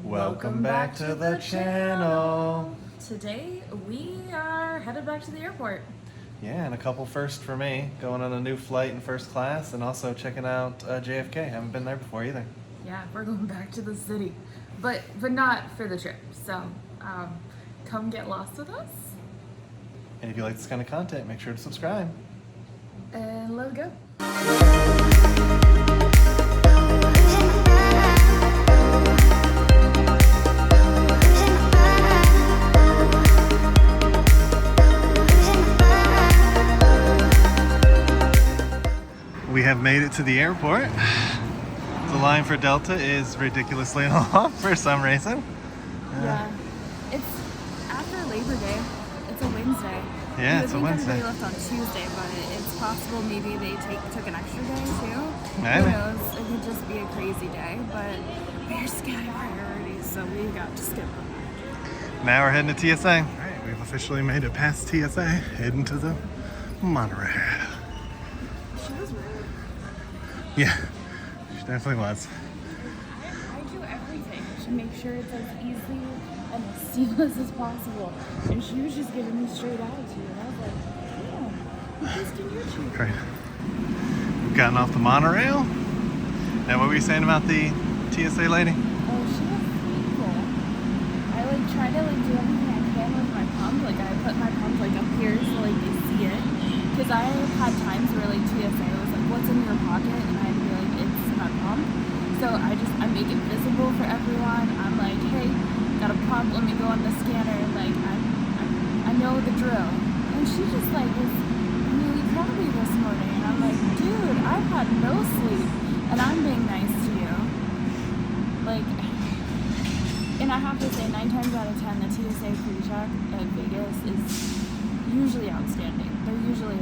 Welcome back to the channel. Today we are headed back to the airport. Yeah, and a couple firsts for me. Going on a new flight in first class and also checking out JFK. Haven't been there before either. Yeah, we're going back to the city, but not for the trip. So come get lost with us. And if you like this kind of content, make sure to subscribe. And let's go. We have made it to the airport. The line for Delta is ridiculously long for some reason. Yeah, it's after Labor Day. It's a Wednesday. Yeah, it's a Wednesday. I think everybody left on Tuesday, but it's possible maybe they took an extra day too. Maybe. Who knows? It could just be a crazy day, but we're scattered priorities, so we got to skip them. Now we're heading to TSA. All right, we've officially made it past TSA, heading to the monorail. She was rude. Yeah, she definitely was. I do everything to make sure it's as easy and as seamless as possible. And she was just giving me straight attitude. And I was like, damn, you twisting your cheek. Great. We've gotten off the monorail. Now, what were you saying about the TSA lady? Oh, she was painful. I try to do everything I can with my pump. I put my pump up here so they see it. Because I have had times where TSA was like, what's in your pocket? And I'd be like, it's my pump. So I make it visible for everyone. I'm like, hey, got a pump, let me go on the scanner. I know the drill. And she just was really crabby this morning. And I'm like, dude, I've had no sleep. And I'm being nice to you. And I have to say, 9 times out of 10, the TSA pre-check at Vegas is usually outstanding. They're usually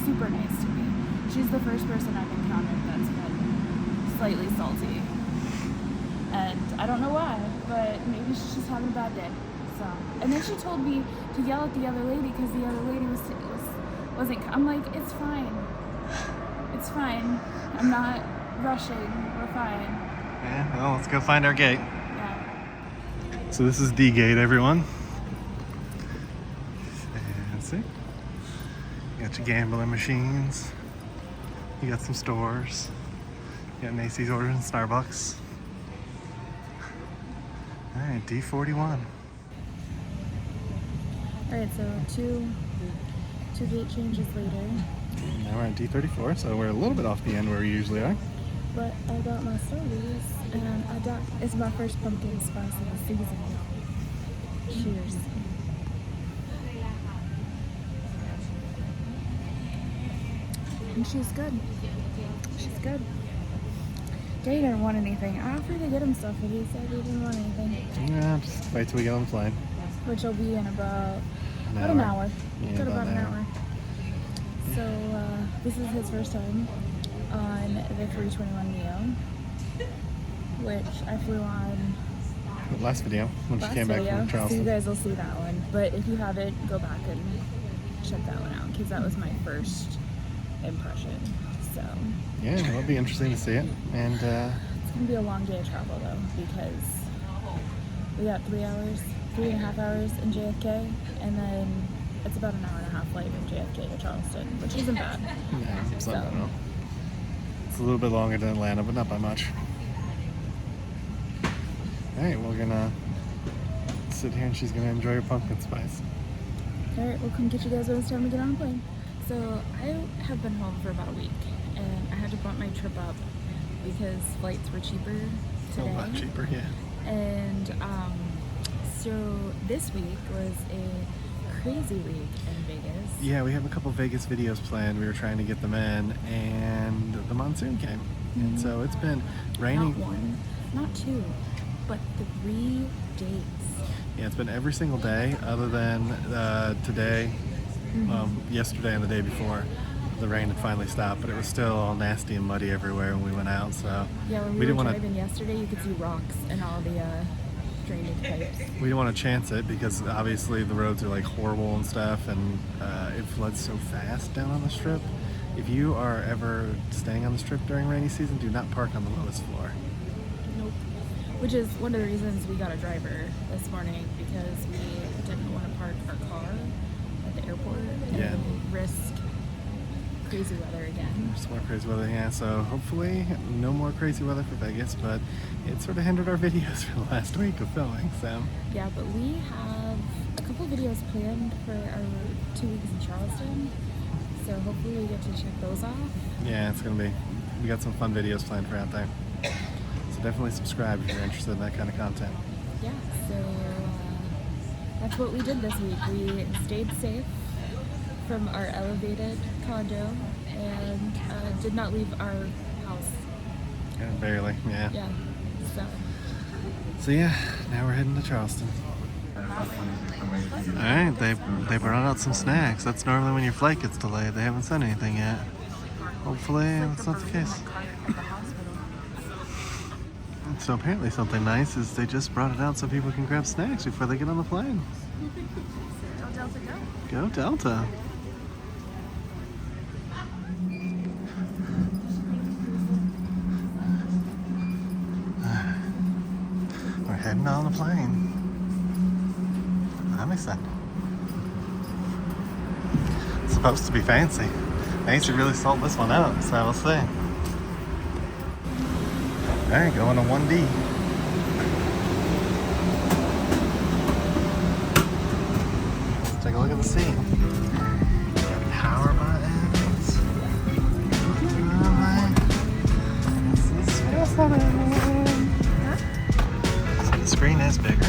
super nice to me. She's the first person I've encountered that's been slightly salty. And I don't know why, but maybe she's just having a bad day. So, and then she told me to yell at the other lady because the other lady wasn't. I'm like, it's fine. It's fine. I'm not rushing. We're fine. Yeah, well, let's go find our gate. Yeah. So this is D gate, everyone. And see, you got your gambling machines. You got some stores. You got Macy's orders and Starbucks. All right, D41. All right, so two gate changes later. Now we're at D34, so we're a little bit off the end where we usually are. But I got my Starbucks, and it's my first pumpkin spice of the season. Cheers. And she's good. She's good. Jay didn't want anything. I offered to get him stuff, but he said he didn't want anything. Yeah, just wait till we get on the plane. Which will be in about an hour. Yeah, about an hour. So this is his first time on the 321neo, which I flew on The last video, when she came back from Charleston. So you guys will see that one. But if you haven't, go back and check that one out, because that was my first impression. So yeah, it'll be interesting to see it. And it's gonna be a long day of travel though, because we got 3.5 hours in JFK, and then it's about an hour and a half flight from JFK to Charleston, which isn't bad. yeah, it's a little bit longer than Atlanta, but not by much. All right, we're gonna sit here and she's gonna enjoy her pumpkin spice. All right, we'll come get you guys when it's time to get on the plane. So I have been home for about a week, and I had to bump my trip up because flights were cheaper today. A lot cheaper, yeah. And so this week was a crazy week in Vegas. Yeah, we have a couple Vegas videos planned. We were trying to get them in, and the monsoon came. And so it's been raining. Not 1, not 2, but 3 days. Yeah, it's been every single day other than today, yesterday and the day before. The rain had finally stopped, but it was still all nasty and muddy everywhere when we went out. So yeah, when we were driving yesterday, you could see rocks and all the drainage pipes. We didn't want to chance it because obviously the roads are horrible and stuff, and it floods so fast down on the strip. If you are ever staying on the strip during rainy season, do not park on the lowest floor. Nope. Which is one of the reasons we got a driver this morning, because we didn't want to park our car at the airport and risk crazy weather again. Some more crazy weather, yeah. So hopefully no more crazy weather for Vegas, but it sort of hindered our videos for the last week of filming, so. Yeah, but we have a couple videos planned for our 2 weeks in Charleston, so hopefully we get to check those off. Yeah, it's gonna be, we got some fun videos planned for out there. So definitely subscribe if you're interested in that kind of content. Yeah, so that's what we did this week. We stayed safe from our elevated condo and did not leave our house. Yeah, barely, yeah. Yeah, So yeah, now we're heading to Charleston. Alright, they brought out some snacks. That's normally when your flight gets delayed. They haven't sent anything yet. Hopefully that's not the case. So apparently something nice is they just brought it out so people can grab snacks before they get on the plane. Go Delta, go. Go Delta. We're heading on the plane. I'm excited. It's supposed to be fancy. Macy really sold this one out, so we'll see. Alright, going to 1D. Let's take a look at the scene. Got power buttons. So the screen is bigger.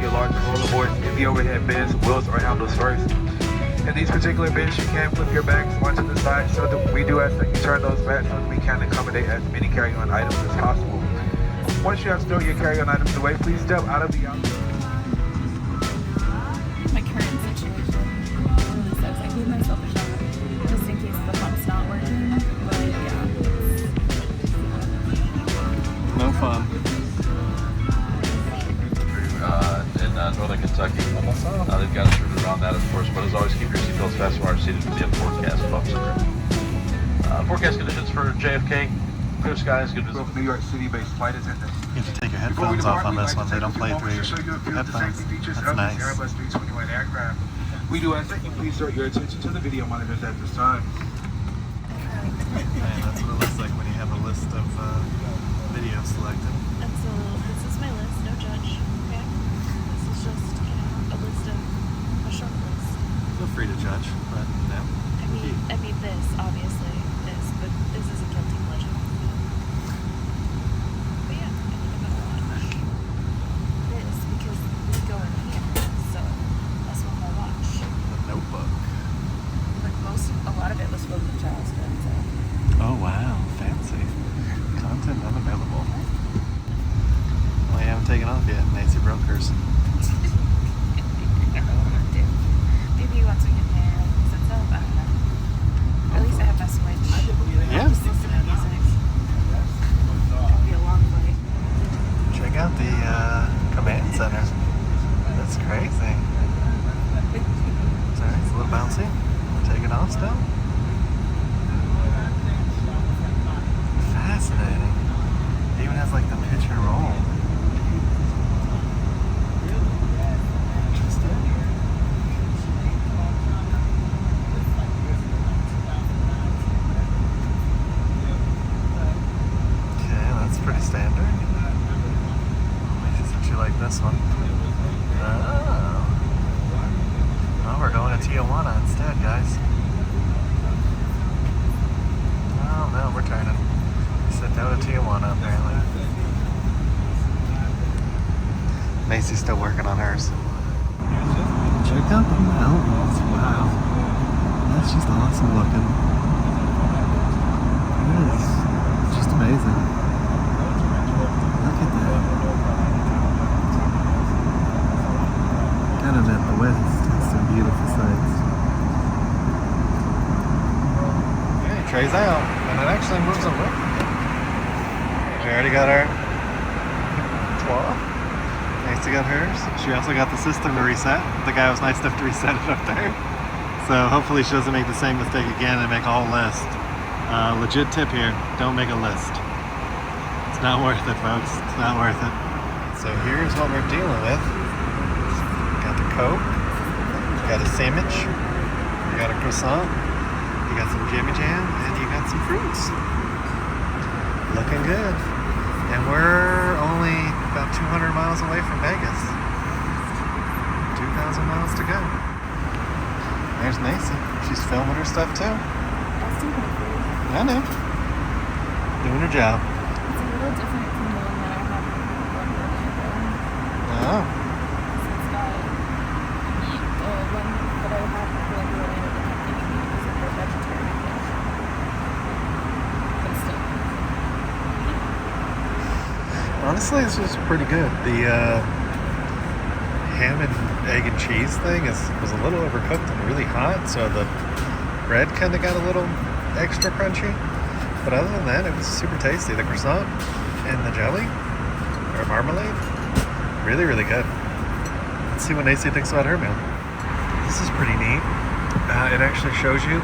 Your larger rollerboards in the overhead bins, wheels, or handles first. In these particular bins, you can flip your bags onto the side, so that we do ask that you turn those back so that we can accommodate as many carry-on items as possible. Once you have stowed your carry-on items away, please step out of the My current situation really sucks. I gave myself a shot just in case the pump's not working, but yeah. No fun. In northern Kentucky. They've got us rooted around that, of course, but as always, keep your seatbelts fastened while seated for the forecast bumps. Forecast conditions for JFK, clear skies, good visibility. New York City-based flight attendants. You have to take your headphones off on this one. They don't play through your headphones. That's nice. Airbus 321 aircraft. We do ask that you please direct your attention to the video monitors at this time. And that's what it looks like when you have a list of videos selected. And so this is my list, no judge, okay? This is just, a list of a short list. Feel free to judge, but no. I mean this, obviously, but this is a guilty pleasure. But yeah, I think I'm gonna watch this because we go in here, so that's what I'll watch. The Notebook. Like a lot of it was filmed in Charleston, so. Oh wow, fancy. Content unavailable. Well, you haven't taken off yet. Nancy broke hers. Maybe once we get there, sets up, I don't know. At least I have my Switch. Yeah. Just listen to music. It'll be a long flight. Check out the command center. That's crazy. Sorry, it's a little bouncy. Take it off still. Fascinating. It even has like the picture roll. Interesting. Okay, that's pretty standard. Maybe since you like this one. Oh. Oh, we're going to Tijuana instead, guys. Oh no, we're turning. Said no to Tijuana, apparently. Macy's still working on hers. Check out the mountains. Wow. That's just awesome looking. It is just amazing. Look at that. Kind of at the west. Some beautiful sights. Okay, Trey's out. And it actually moves a little. We already got our claw. Macy got hers. She also got the system to reset. The guy was nice enough to reset it up there. So hopefully she doesn't make the same mistake again and make a whole list. Legit tip here, don't make a list. It's not worth it, folks. It's not worth it. So here's what we're dealing with. Got the Coke, you got a sandwich, you got a croissant, you got some Jimmy Jam, and you got some fruits. Looking good. And we're only about 200 miles away from Vegas. 2,000 miles to go. There's Macy. She's filming her stuff too. I know. Doing her job. It's a little different from the one that I have in Oh. So it's got meat. The one that I have in Orlando that I'm thinking because of their vegetarian dish. But still. Honestly, this is pretty good. The ham and egg and cheese thing was a little overcooked and really hot, so the bread kind of got a little extra crunchy. But other than that, it was super tasty. The croissant and the jelly, or marmalade, really, really good. Let's see what Nancy thinks about her meal. This is pretty neat. It actually shows you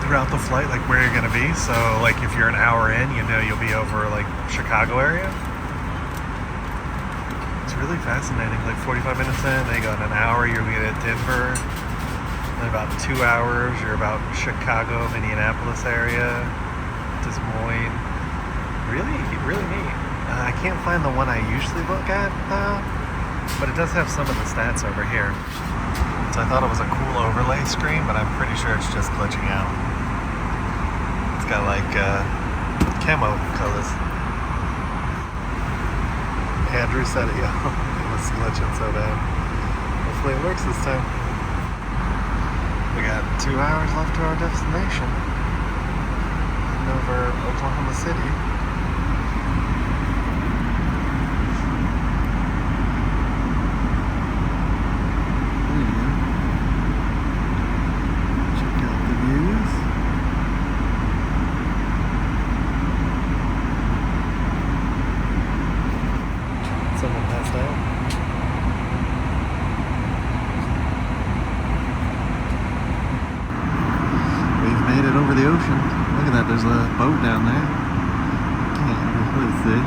throughout the flight like where you're gonna be. So like if you're an hour in, you know you'll be over like Chicago area. It's really fascinating. Like 45 minutes in, then you go in an hour, you'll be at Denver. In about 2 hours, you're about Chicago, Minneapolis area, Des Moines. Really, really neat. I can't find the one I usually look at though, but it does have some of the stats over here. So I thought it was a cool overlay screen, but I'm pretty sure it's just glitching out. It's got like camo colors. Andrew said it, yeah. It was glitching so bad. Hopefully it works this time. We got 2 hours left to our destination. Heading over Oklahoma City. There you go. Check out the views. Someone passed out. Made it over the ocean. Look at that, there's a boat down there. Can't really see.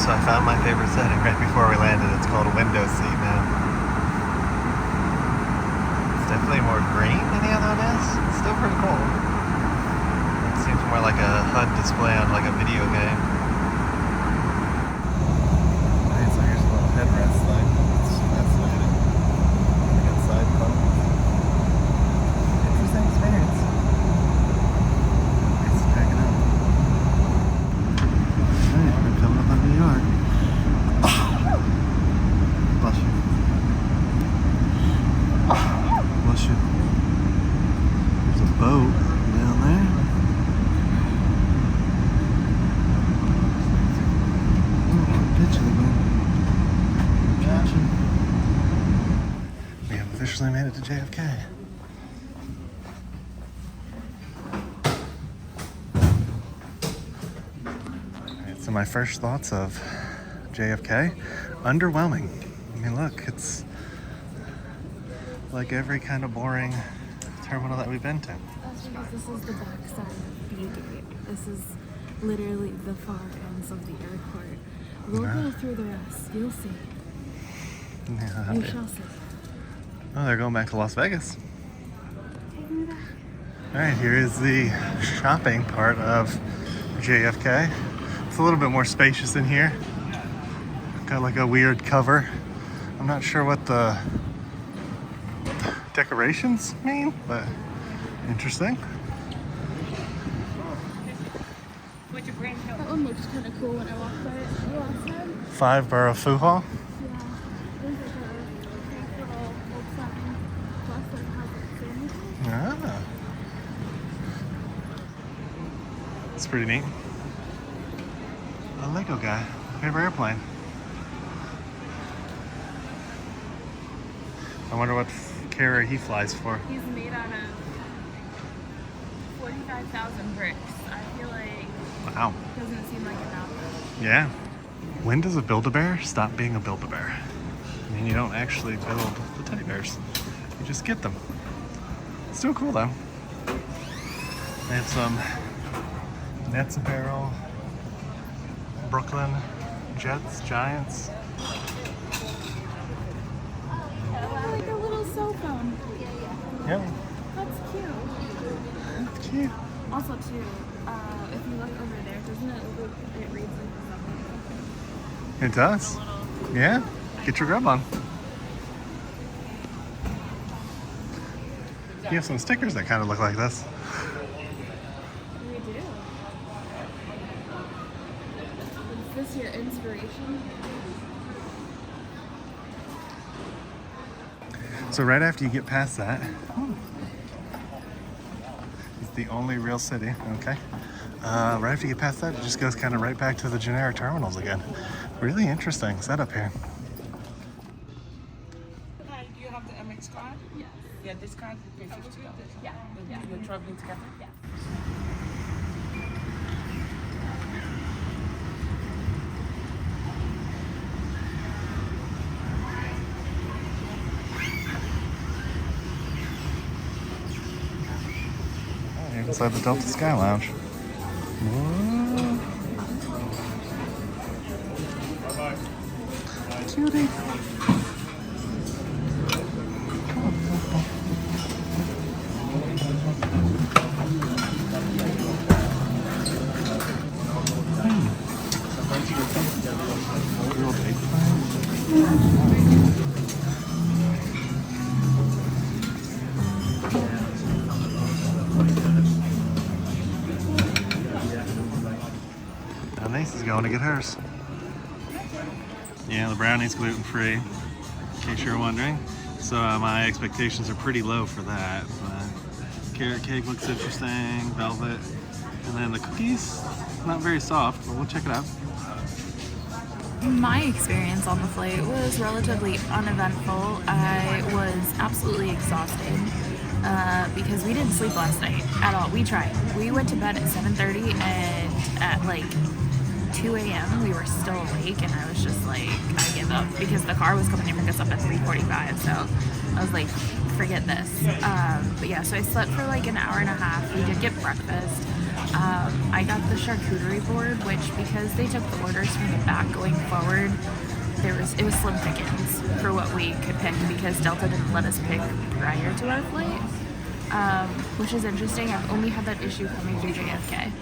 So I found my favorite setting right before we landed. It's called a window seat now. It's definitely more green than the other one is. It's still pretty cool. It seems more like a HUD display on like a video game. Alright, so here's a little headrest thing. It's fascinating. Interesting experience. Let's check it out. Alright, we're coming up on New York. Bless you. Bless you. There's a boat down there. Oh, picture again. Catching. We have officially made it to JFK. Alright, so my first thoughts of JFK, underwhelming. I mean, look, it's like every kind of boring terminal that we've been to. That's because this is the backside of B-Gate. This is literally the far ends of the airport. We'll go through the rest. You'll see. Yeah, You shall see. oh, they're going back to Las Vegas. Take me back. Alright, here is the shopping part of JFK. It's a little bit more spacious in here. Got like a weird cover. I'm not sure what the decorations mean, but interesting. That one looks kind of cool. cool when I walked by it the last time. 5 Borough Foo Hall. Yeah. It was like a nice little old sign. Plus it has a thing. Ah. It's pretty neat. A Lego guy. Paper airplane. I wonder what carrier he flies for. He's made out of 45,000 bricks. I feel like Wow. doesn't seem like enough. Yeah. When does a Build-A-Bear stop being a Build-A-Bear? I mean, you don't actually build the teddy bears. You just get them. Still cool though. They have some Nets apparel, Brooklyn Jets, Giants. Like a little cell phone. Yeah. That's cute. That's cute. Also, too, if you look over there, doesn't it look? It reads like something. It does. Yeah. Get your grub on. You have some stickers that kind of look like this. We do. Is this your inspiration? So right after you get past that, it's the only real city, okay? Right after you get past that, it just goes kind of right back to the generic terminals again. Really interesting setup here. Hi, do you have the MX card? Yes. Yeah, this card will pay $50. Yeah. Yeah. You're traveling together? Yeah. Here inside the Delta Sky Lounge. Whoa. Cutie. Grilled eggplant. Now Nacy's going to get hers. Yeah, the brownie's gluten-free, in case you're wondering. So my expectations are pretty low for that. But carrot cake looks interesting, velvet. And then the cookies, not very soft, but we'll check it out. My experience on the flight was relatively uneventful. I was absolutely exhausted because we didn't sleep last night at all. We tried. We went to bed at 7:30 and at like 2 a.m. we were still awake, and I was just like, I give up, because the car was coming to pick us up at 3:45, so I was like, forget this. But yeah, so I slept for like an hour and a half. We did get breakfast. I got the charcuterie board, which, because they took the orders from the back going forward, it was slim pickings for what we could pick, because Delta didn't let us pick prior to our flight, which is interesting. I've only had that issue coming through JFK.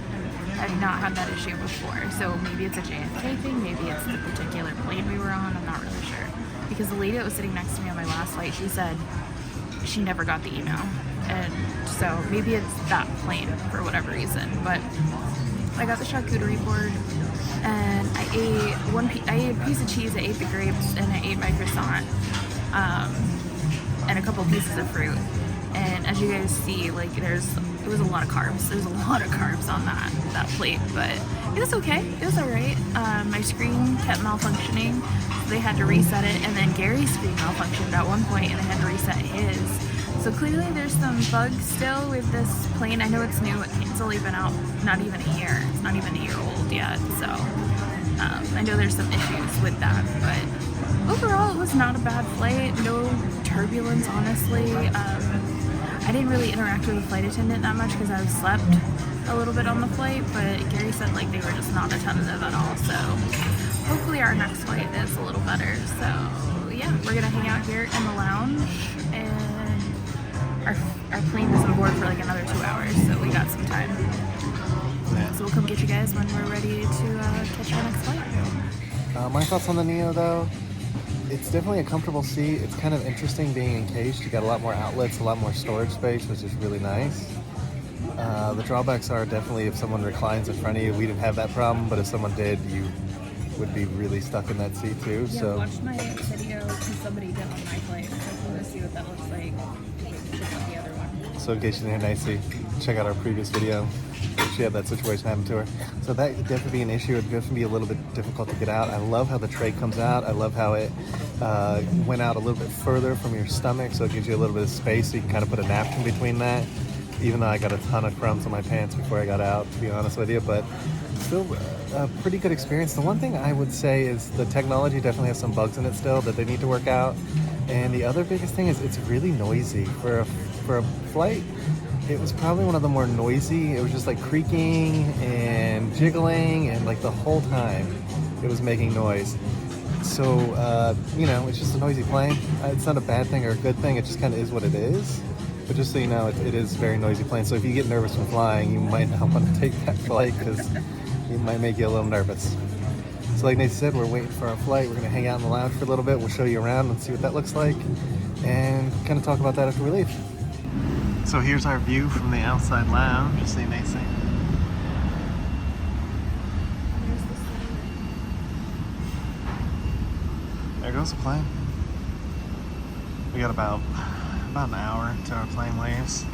I've not had that issue before, so maybe it's a JFK thing, maybe it's the particular plane we were on, I'm not really sure. Because the lady that was sitting next to me on my last flight, she said she never got the email, and so maybe it's that plane for whatever reason. But I got the charcuterie board, and I ate a piece of cheese, I ate the grapes, and I ate my croissant, and a couple pieces of fruit. And as you guys see, like, it was a lot of carbs. There's a lot of carbs on that plate, but it was okay. It was all right. My screen kept malfunctioning, so they had to reset it, and then Gary's screen malfunctioned at one point, and they had to reset his. So clearly there's some bugs still with this plane. I know it's new. It's only been out not even a year. It's not even a year old yet, so I know there's some issues with that, but overall it was not a bad flight. No turbulence, honestly. I didn't really interact with the flight attendant that much because I slept a little bit on the flight, but Gary said like they were just not attentive at all, so hopefully our next flight is a little better. So yeah, we're gonna hang out here in the lounge, and our plane is on board for like another 2 hours, so we got some time. So we'll come get you guys when we're ready to catch our next flight. My thoughts on the Neo though, it's definitely a comfortable seat. It's kind of interesting being encaged. You got a lot more outlets, a lot more storage space, which is really nice. The drawbacks are definitely if someone reclines in front of you. We didn't have that problem, but if someone did, you would be really stuck in that seat too. Yeah, So watch my video because somebody did on my flight. So if you want to see what that looks like, check out the other one. So in case you didn't hear Nicey, check out our previous video. She had that situation happen to her. So that would definitely be an issue. It would definitely be a little bit difficult to get out. I love how the tray comes out. I love how it went out a little bit further from your stomach, so it gives you a little bit of space so you can kind of put a napkin between that. Even though I got a ton of crumbs on my pants before I got out, to be honest with you, but still a pretty good experience. The one thing I would say is the technology definitely has some bugs in it still that they need to work out. And the other biggest thing is it's really noisy. For a flight, it was probably one of the more noisy. It was just like creaking and jiggling, and like the whole time it was making noise. So, you know, it's just a noisy plane. It's not a bad thing or a good thing. It just kind of is what it is. But just so you know, it is a very noisy plane. So if you get nervous from flying, you might not want to take that flight because it might make you a little nervous. So like Nate said, we're waiting for our flight. We're going to hang out in the lounge for a little bit. We'll show you around and see what that looks like and kind of talk about that after we leave. So here's our view from the outside lounge. You see Nate saying? There goes the plane. We got about an hour till our plane leaves.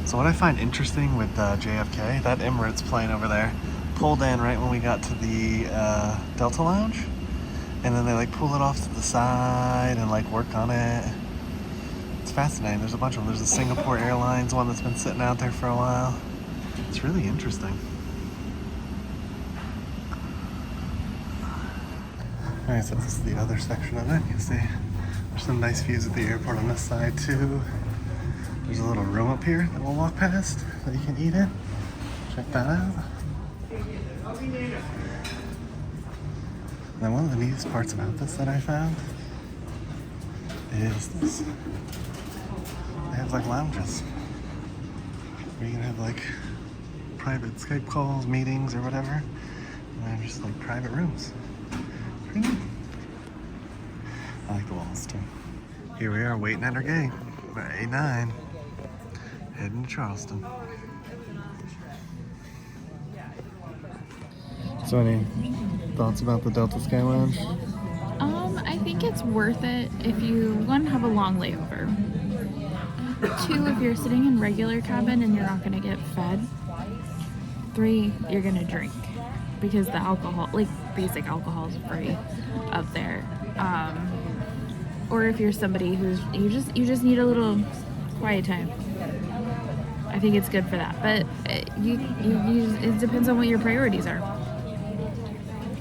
So what I find interesting with JFK, that Emirates plane over there pulled in right when we got to the Delta Lounge, and then they like pull it off to the side and like work on it. It's fascinating. There's a bunch of them. There's the Singapore Airlines one that's been sitting out there for a while. It's really interesting. Alright, so this is the other section of it. You see there's some nice views of the airport on this side too. There's a little room up here that we'll walk past that you can eat in. Check that out. Now one of the neatest parts about this that I found is this. They have like lounges where you can have like private Skype calls, meetings, or whatever. And they have just like private rooms. Pretty neat. I like the walls too. Here we are waiting at our gate. About 8-9. Heading to Charleston. So any thoughts about the Delta Sky Lounge? I think it's worth it if you, one, have a long layover. Two, if you're sitting in regular cabin and you're not gonna get fed. Three, you're gonna drink because the alcohol, like basic alcohol, is free up there. Or if you're somebody who's you just need a little quiet time. I think it's good for that, but it depends on what your priorities are.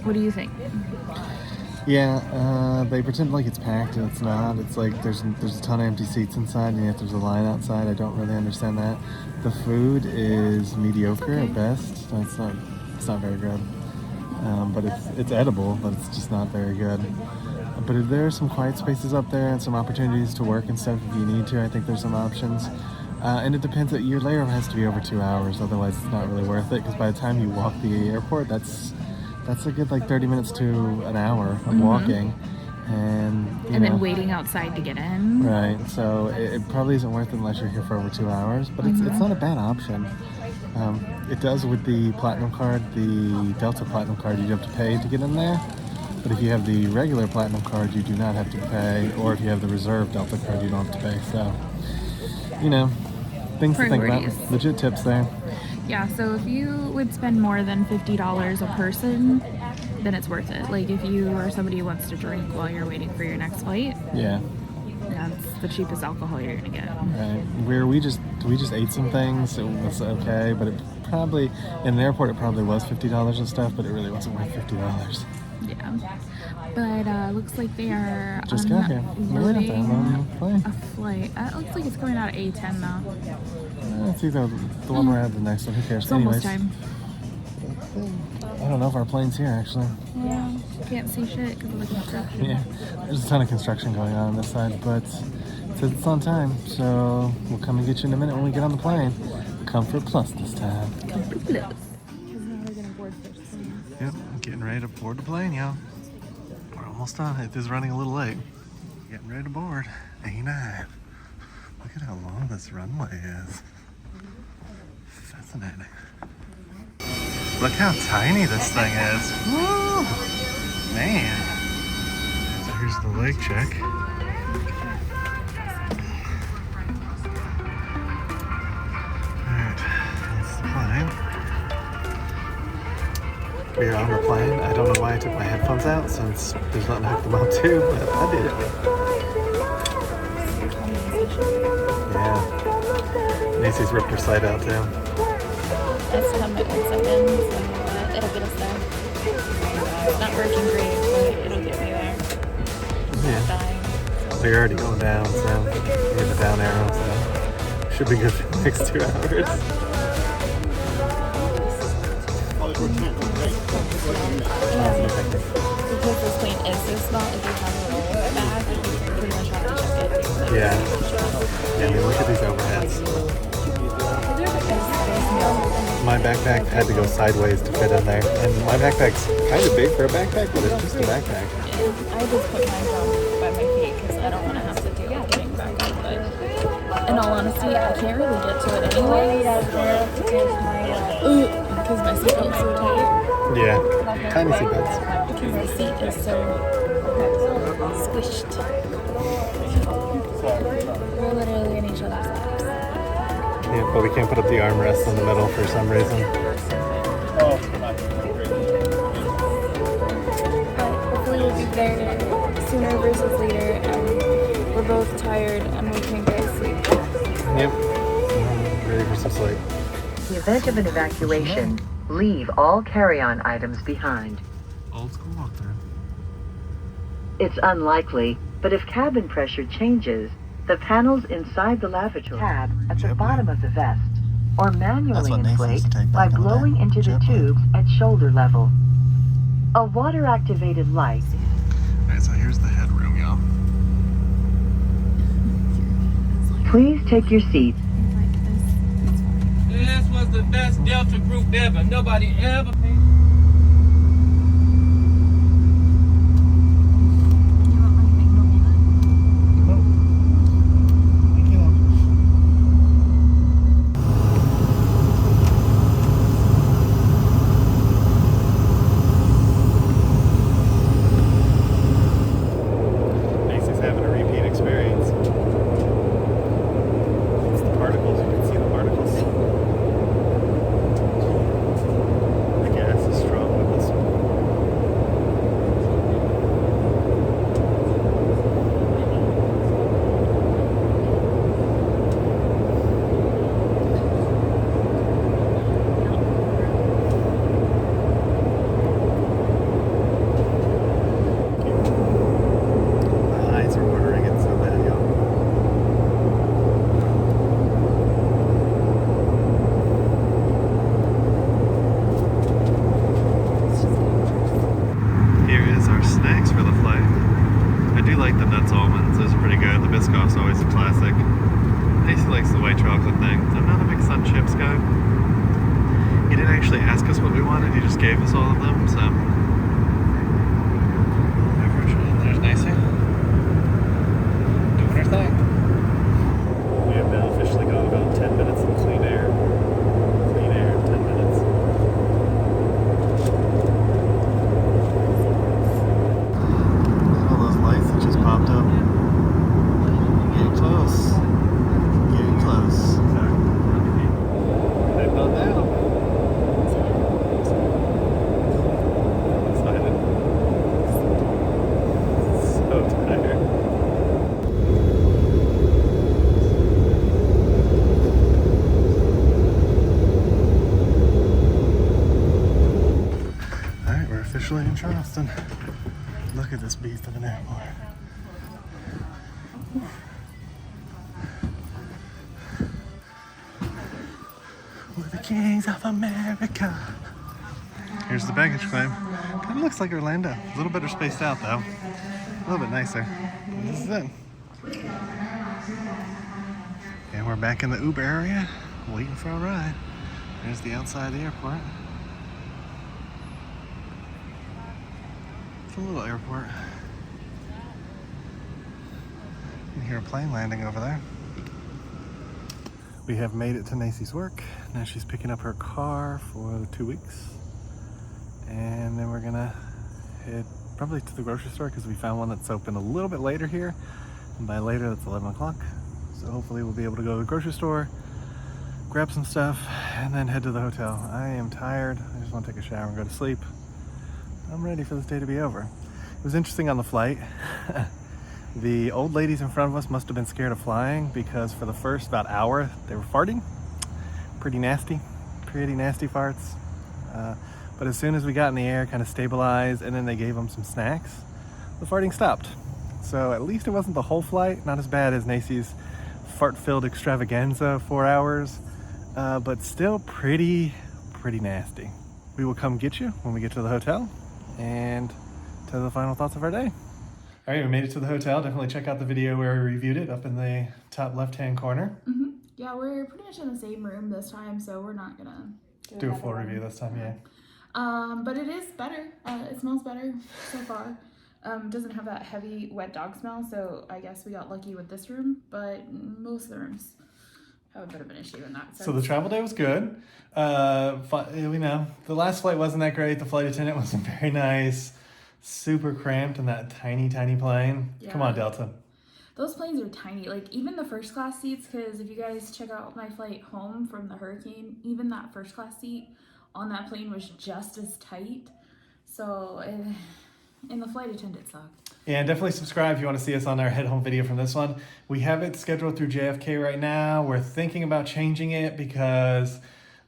What do you think? Yeah, they pretend like it's packed and it's not. It's like there's a ton of empty seats inside and yet there's a line outside. I don't really understand that. The food is mediocre at best. It's not very good. But it's edible, but it's just not very good. But if there are some quiet spaces up there and some opportunities to work and stuff if you need to, I think there's some options. And it depends that your layover has to be over 2 hours, otherwise it's not really worth it, because by the time you walk the airport, that's a good like 30 minutes to an hour of walking. And then waiting outside to get in. Right, so it probably isn't worth it unless you're here for over 2 hours, but it's not a bad option. It does with the Platinum card, the Delta Platinum card, you have to pay to get in there. But if you have the regular Platinum card, you do not have to pay, or if you have the Reserve Delta card, you don't have to pay. So, things to think about. Legit tips there. Yeah, so if you would spend more than $50 a person, then it's worth it. Like if you are somebody who wants to drink while you're waiting for your next flight, yeah, that's the cheapest alcohol you're gonna get. Right. Where we just ate some things, it was okay, but it probably in the airport it probably was $50 and stuff, but it really wasn't worth $50. Yeah, but looks like they are just got here. Loading Plane. a flight. It looks like it's coming out at A10 now. It's either the one we're at, the next one. Who cares? It's Anyways, almost time. I don't know if our plane's here actually. Yeah, can't see shit because of the construction. Yeah, there's a ton of construction going on this side, but it says it's on time, so we'll come and get you in a minute when we get on the plane. Comfort Plus this time. Comfort Plus. Because now we're gonna board first. Yep, getting ready to board the plane, y'all. We're almost done. It is running a little late. Getting ready to board. A9. Look at how long this runway is. Fascinating. Look how tiny this thing is. Woo! Man. So here's the leg check. Alright, that's the plane. We are on the plane. I don't know why I took my headphones out since there's nothing to hook them up to, but I did it. Yeah. Macy's ripped her side out too. It's come in 1 second, so it'll get us there. It's not working great, but it'll get me there. Yeah. Dying. We're already going down, so we hit the down arrow, so should be good for the next 2 hours. Because this plane is so small, if you have a roll bag, you pretty much have to check it. Yeah. Yeah, I mean, look at these overheads. My backpack had to go sideways to fit in there, and my backpack's kind of big for a backpack, but it's just a backpack. Yeah, I just put mine down by my feet because I don't want to have to deal with getting back up. But in all honesty, I can't really get to it anyway because my seatbelt's so tight. Yeah, tiny seatbelts. Because the seat is so squished. We're literally in each other's laps. Yeah, but we can't put up the armrests in the middle for some reason. But hopefully we'll be there sooner versus later, and we're both tired and we can get sleep. Yep. Ready for some sleep. In the event of an evacuation, leave all carry-on items behind. Old school walkthrough. It's unlikely, but if cabin pressure changes, the panels inside the lavatory tab at the bottom of the vest, or manually inflate by blowing into the tubes at shoulder level. A water-activated light. Alright, so here's the headroom, y'all. Please take your seat. This was the best Delta group ever. Nobody ever paid. Biscoff's always a classic. Macy likes the white chocolate thing. I'm not a big Sun Chips guy. He didn't actually ask us what we wanted, he just gave us all of them, so. There's Macy. Doing her thing. We have now officially gone about 10 minutes in clean air. Clean air, 10 minutes. All those lights that just popped up. Getting close. Getting close. Heading on down. Excited. So tired. Alright, we're officially in Charleston. Look at this beast of an airport. We're the kings of America. Here's the baggage claim. Kind of looks like Orlando. A little better spaced out though. A little bit nicer. This is it. And we're back in the Uber area, waiting for a ride. There's the outside of the airport. It's a little airport. You hear a plane landing over there. We have made it to Nacy's work. Now she's picking up her car for the 2 weeks. And then we're gonna head probably to the grocery store because we found one that's open a little bit later here. And by later, that's 11 o'clock. So hopefully we'll be able to go to the grocery store, grab some stuff, and then head to the hotel. I am tired. I just want to take a shower and go to sleep. I'm ready for this day to be over. It was interesting on the flight. The old ladies in front of us must have been scared of flying because for the first about hour, they were farting. Pretty nasty farts. But as soon as we got in the air, kind of stabilized, and then they gave them some snacks, the farting stopped. So at least it wasn't the whole flight, not as bad as Nacy's fart-filled extravaganza 4 hours, but still pretty nasty. We will come get you when we get to the hotel and to the final thoughts of our day. All right, we made it to the hotel. Definitely check out the video where we reviewed it up in the top left-hand corner. Mm-hmm. Yeah, we're pretty much in the same room this time, so we're not gonna do a full review this time, yeah. But it is better. It smells better so far. Doesn't have that heavy wet dog smell, so I guess we got lucky with this room, but most of the rooms have a bit of an issue in that sense. So the travel day was good. You know, the last flight wasn't that great. The flight attendant wasn't very nice. Super cramped in that tiny plane. Yeah. Come on, Delta. Those planes are tiny. Like, even the first class seats, because if you guys check out my flight home from the hurricane, even that first class seat on that plane was just as tight. So, and the flight attendant sucked. Yeah, and definitely subscribe if you want to see us on our head home video from this one. We have it scheduled through JFK right now. We're thinking about changing it because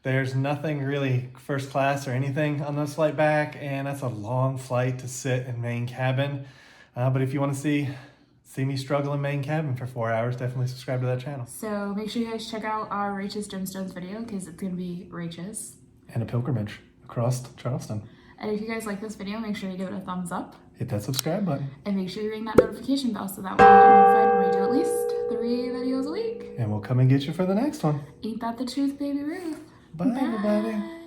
there's nothing really first class or anything on this flight back, and that's a long flight to sit in main cabin. But if you want to see me struggle in main cabin for 4 hours, definitely subscribe to that channel. So make sure you guys check out our Righteous Gemstones video because it's going to be righteous. And a pilgrimage across Charleston. And if you guys like this video, make sure you give it a thumbs up. Hit that subscribe button. And make sure you ring that notification bell so that way you get notified when we do at least 3 videos a week. And we'll come and get you for the next one. Ain't that the truth, baby Ruth? Bye. Everybody.